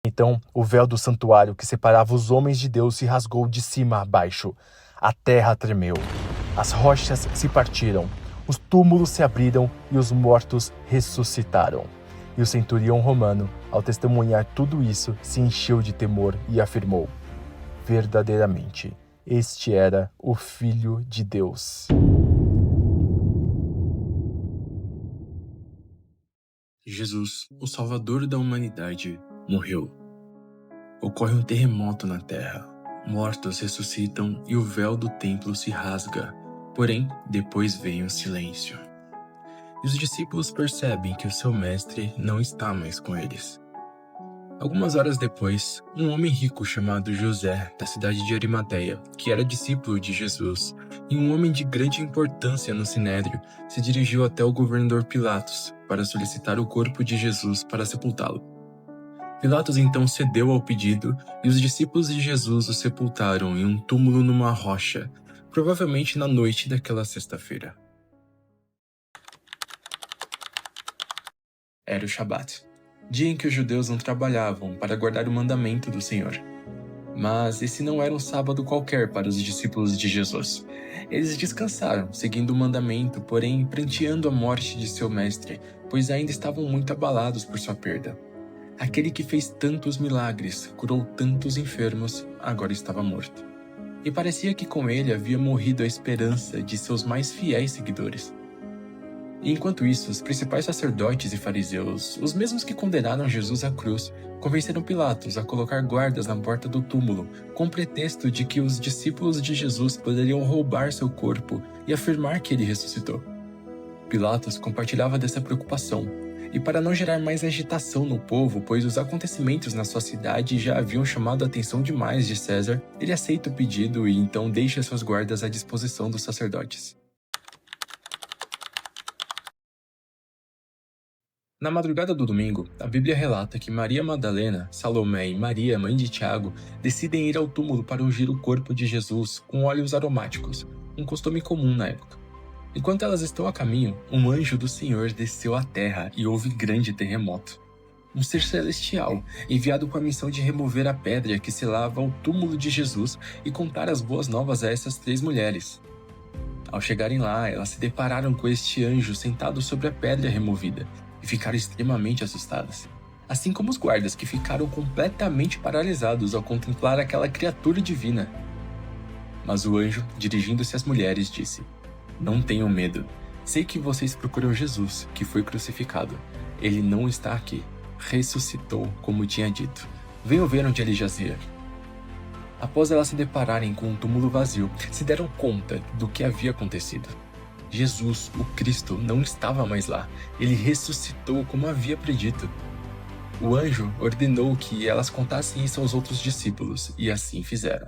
Então, o véu do santuário que separava os homens de Deus se rasgou de cima a baixo. A terra tremeu. As rochas se partiram. Os túmulos se abriram e os mortos ressuscitaram. E o centurião romano, ao testemunhar tudo isso, se encheu de temor e afirmou: verdadeiramente, este era o Filho de Deus. Jesus, o Salvador da humanidade, morreu. Ocorre um terremoto na terra. Mortos ressuscitam e o véu do templo se rasga. Porém, depois vem o silêncio. E os discípulos percebem que o seu mestre não está mais com eles. Algumas horas depois, um homem rico chamado José, da cidade de Arimateia, que era discípulo de Jesus, e um homem de grande importância no Sinédrio, se dirigiu até o governador Pilatos para solicitar o corpo de Jesus para sepultá-lo. Pilatos então cedeu ao pedido e os discípulos de Jesus o sepultaram em um túmulo numa rocha, provavelmente na noite daquela sexta-feira. Era o Shabat, dia em que os judeus não trabalhavam para guardar o mandamento do Senhor. Mas esse não era um sábado qualquer para os discípulos de Jesus. Eles descansaram, seguindo o mandamento, porém pranteando a morte de seu mestre, pois ainda estavam muito abalados por sua perda. Aquele que fez tantos milagres, curou tantos enfermos, agora estava morto. E parecia que com ele havia morrido a esperança de seus mais fiéis seguidores. E enquanto isso, os principais sacerdotes e fariseus, os mesmos que condenaram Jesus à cruz, convenceram Pilatos a colocar guardas na porta do túmulo, com o pretexto de que os discípulos de Jesus poderiam roubar seu corpo e afirmar que ele ressuscitou. Pilatos compartilhava dessa preocupação, e para não gerar mais agitação no povo, pois os acontecimentos na sua cidade já haviam chamado a atenção demais de César, ele aceita o pedido e então deixa suas guardas à disposição dos sacerdotes. Na madrugada do domingo, a Bíblia relata que Maria Madalena, Salomé e Maria, mãe de Tiago, decidem ir ao túmulo para ungir o corpo de Jesus com óleos aromáticos, um costume comum na época. Enquanto elas estão a caminho, um anjo do Senhor desceu à terra e houve grande terremoto. Um ser celestial, enviado com a missão de remover a pedra que selava o túmulo de Jesus e contar as boas novas a essas 3 mulheres. Ao chegarem lá, elas se depararam com este anjo sentado sobre a pedra removida, e ficaram extremamente assustadas, assim como os guardas que ficaram completamente paralisados ao contemplar aquela criatura divina. Mas o anjo, dirigindo-se às mulheres, disse: "Não tenham medo. Sei que vocês procuram Jesus, que foi crucificado. Ele não está aqui. Ressuscitou, como tinha dito. Venham ver onde ele jazia." Após elas se depararem com um túmulo vazio, se deram conta do que havia acontecido. Jesus, o Cristo, não estava mais lá. Ele ressuscitou como havia predito. O anjo ordenou que elas contassem isso aos outros discípulos, e assim fizeram.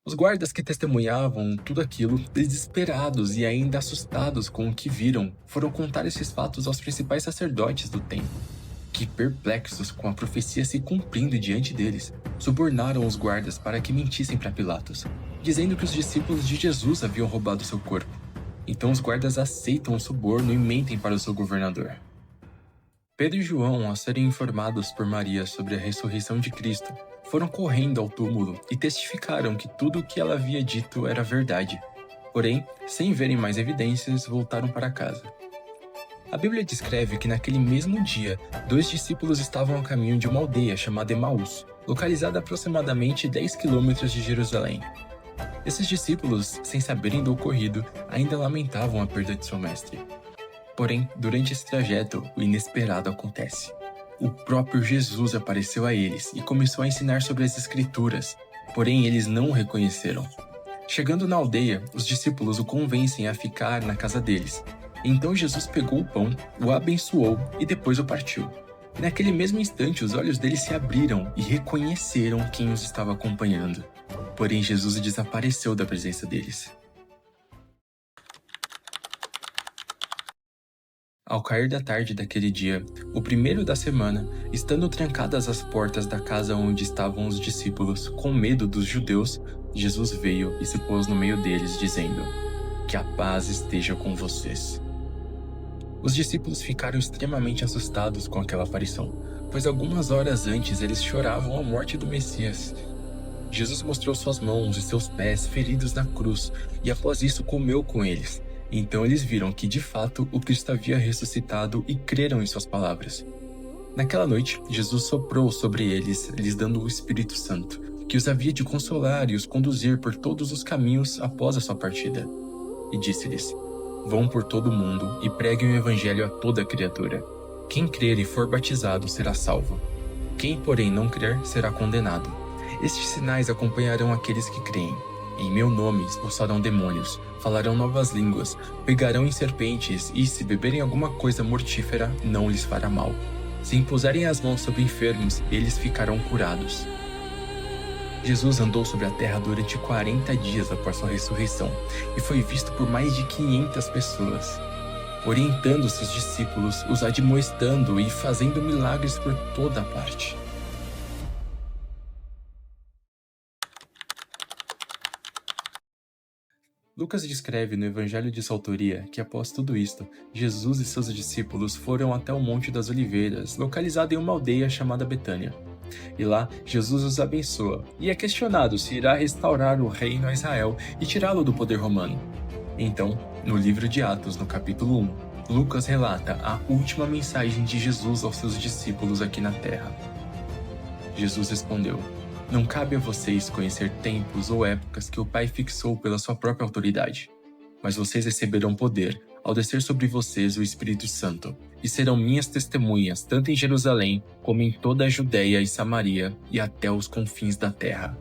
Os guardas que testemunhavam tudo aquilo, desesperados e ainda assustados com o que viram, foram contar esses fatos aos principais sacerdotes do templo, que, perplexos com a profecia se cumprindo diante deles, subornaram os guardas para que mentissem para Pilatos, dizendo que os discípulos de Jesus haviam roubado seu corpo. Então os guardas aceitam o suborno e mentem para o seu governador. Pedro e João, ao serem informados por Maria sobre a ressurreição de Cristo, foram correndo ao túmulo e testificaram que tudo o que ela havia dito era verdade. Porém, sem verem mais evidências, voltaram para casa. A Bíblia descreve que naquele mesmo dia, 2 discípulos estavam a caminho de uma aldeia chamada Emaús, localizada a aproximadamente 10 quilômetros de Jerusalém. Esses discípulos, sem saberem do ocorrido, ainda lamentavam a perda de seu mestre. Porém, durante esse trajeto, o inesperado acontece. O próprio Jesus apareceu a eles e começou a ensinar sobre as Escrituras, porém eles não o reconheceram. Chegando na aldeia, os discípulos o convencem a ficar na casa deles. Então Jesus pegou o pão, o abençoou e depois o partiu. Naquele mesmo instante, os olhos deles se abriram e reconheceram quem os estava acompanhando. Porém, Jesus desapareceu da presença deles. Ao cair da tarde daquele dia, o primeiro da semana, estando trancadas as portas da casa onde estavam os discípulos, com medo dos judeus, Jesus veio e se pôs no meio deles, dizendo: "Que a paz esteja com vocês." Os discípulos ficaram extremamente assustados com aquela aparição, pois algumas horas antes eles choravam a morte do Messias. Jesus mostrou suas mãos e seus pés feridos na cruz, e após isso comeu com eles. Então eles viram que, de fato, o Cristo havia ressuscitado e creram em suas palavras. Naquela noite, Jesus soprou sobre eles, lhes dando o Espírito Santo, que os havia de consolar e os conduzir por todos os caminhos após a sua partida. E disse-lhes: Vão por todo o mundo e preguem o Evangelho a toda criatura. Quem crer e for batizado será salvo. Quem, porém, não crer será condenado. Estes sinais acompanharão aqueles que creem. Em meu nome expulsarão demônios, falarão novas línguas, pegarão em serpentes e, se beberem alguma coisa mortífera, não lhes fará mal. Se impuserem as mãos sobre enfermos, eles ficarão curados. Jesus andou sobre a terra durante 40 dias após sua ressurreição e foi visto por mais de 500 pessoas, orientando seus discípulos, os admoestando e fazendo milagres por toda a parte. Lucas descreve no Evangelho de sua autoria que, após tudo isto, Jesus e seus discípulos foram até o Monte das Oliveiras, localizado em uma aldeia chamada Betânia. E lá, Jesus os abençoa, e é questionado se irá restaurar o reino a Israel e tirá-lo do poder romano. Então, no livro de Atos, no capítulo 1, Lucas relata a última mensagem de Jesus aos seus discípulos aqui na terra. Jesus respondeu: Não cabe a vocês conhecer tempos ou épocas que o Pai fixou pela sua própria autoridade, mas vocês receberão poder ao descer sobre vocês o Espírito Santo, e serão minhas testemunhas tanto em Jerusalém como em toda a Judéia e Samaria e até os confins da terra.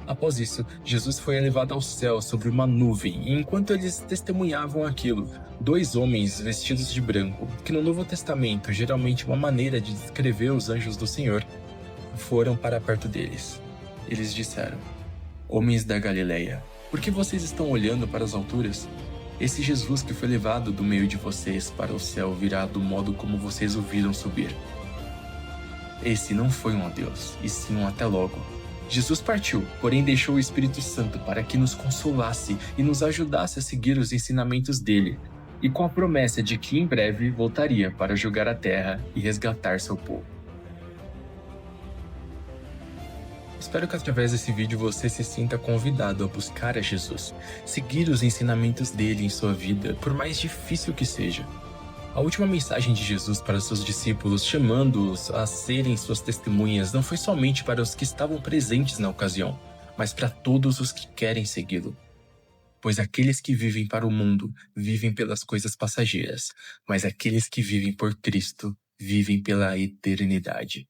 Após isso, Jesus foi elevado ao céu sobre uma nuvem, e enquanto eles testemunhavam aquilo, 2 homens vestidos de branco, que no Novo Testamento geralmente uma maneira de descrever os anjos do Senhor, foram para perto deles. Eles disseram: Homens da Galileia, por que vocês estão olhando para as alturas? Esse Jesus que foi levado do meio de vocês para o céu virá do modo como vocês o viram subir. Esse não foi um adeus, e sim um até logo. Jesus partiu, porém deixou o Espírito Santo para que nos consolasse e nos ajudasse a seguir os ensinamentos dele, e com a promessa de que em breve voltaria para julgar a terra e resgatar seu povo. Espero que através desse vídeo você se sinta convidado a buscar a Jesus, seguir os ensinamentos dele em sua vida, por mais difícil que seja. A última mensagem de Jesus para seus discípulos, chamando-os a serem suas testemunhas, não foi somente para os que estavam presentes na ocasião, mas para todos os que querem segui-lo. Pois aqueles que vivem para o mundo vivem pelas coisas passageiras, mas aqueles que vivem por Cristo vivem pela eternidade.